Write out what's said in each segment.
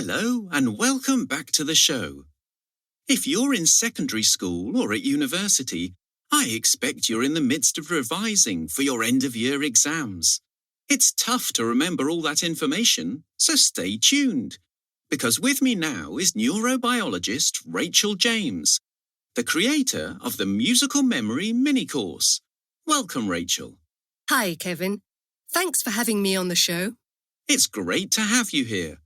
Hello and welcome back to the show. If you're in secondary school or at university, I expect you're in the midst of revising for your end-of-year exams. It's tough to remember all that information, so stay tuned. Because with me now is neurobiologist Rachel James, the creator of the Musical Memory mini-course. Welcome, Rachel. Hi, Kevin. Thanks for having me on the show. It's great to have you here.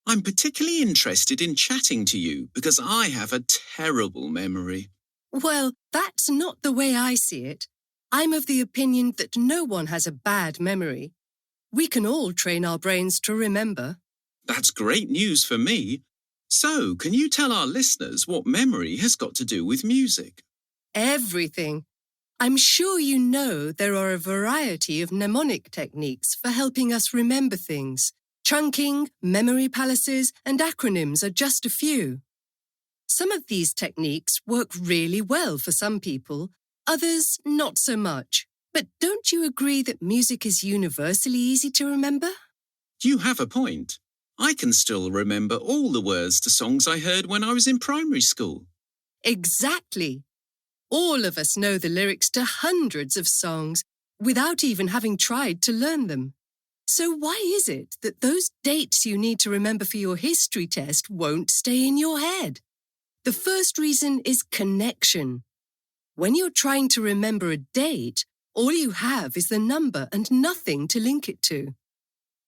I'm particularly interested in chatting to you because I have a terrible memory. Well, that's not the way I see it. I'm of the opinion that no one has a bad memory. We can all train our brains to remember. That's great news for me. So, can you tell our listeners what memory has got to do with music? Everything. I'm sure you know there are a variety of mnemonic techniques for helping us remember things. Chunking, memory palaces, and acronyms are just a few. Some of these techniques work really well for some people, others not so much. But don't you agree that music is universally easy to remember? You have a point. I can still remember all the words to songs I heard when I was in primary school. Exactly. All of us know the lyrics to hundreds of songs without even having tried to learn them. So why is it that those dates you need to remember for your history test won't stay in your head? The first reason is connection. When you're trying to remember a date, all you have is the number and nothing to link it to.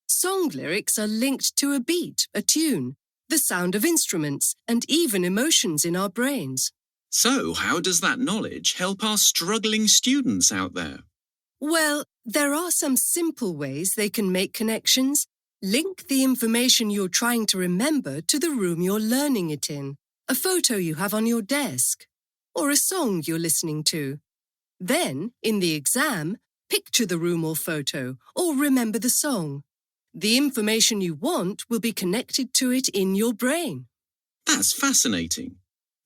Song lyrics are linked to a beat, a tune, the sound of instruments, and even emotions in our brains. So, how does that knowledge help our struggling students out there? Well, there are some simple ways they can make connections. Link the information you're trying to remember to the room you're learning it in, a photo you have on your desk, or a song you're listening to. Then, in the exam, picture the room or photo, or remember the song. The information you want will be connected to it in your brain. That's fascinating.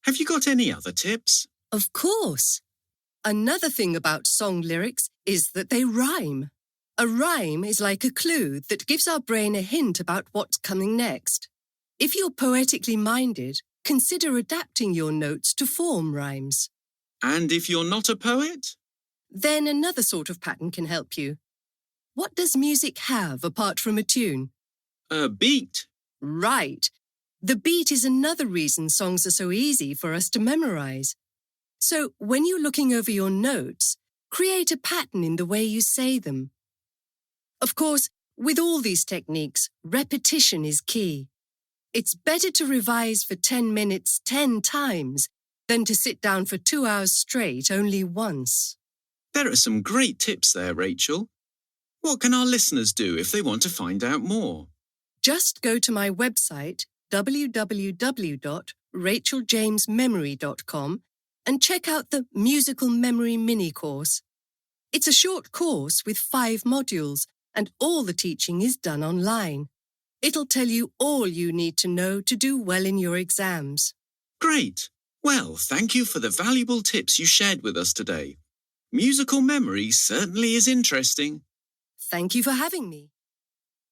Have you got any other tips? Of course. Another thing about song lyrics is that they rhyme. A rhyme is like a clue that gives our brain a hint about what's coming next. If you're poetically minded, consider adapting your notes to form rhymes. And if you're not a poet? Then another sort of pattern can help you. What does music have apart from a tune? A beat. Right. The beat is another reason songs are so easy for us to memorize. So when you're looking over your notes, create a pattern in the way you say them. Of course, with all these techniques, repetition is key. It's better to revise for 10 minutes 10 times than to sit down for 2 hours straight only once. There are some great tips there, Rachel. What can our listeners do if they want to find out more? Just go to my website, www.racheljamesmemory.com, and check out the Musical Memory mini-course. It's a short course with 5 modules, and all the teaching is done online. It'll tell you all you need to know to do well in your exams. Great. Well, thank you for the valuable tips you shared with us today. Musical memory certainly is interesting. Thank you for having me.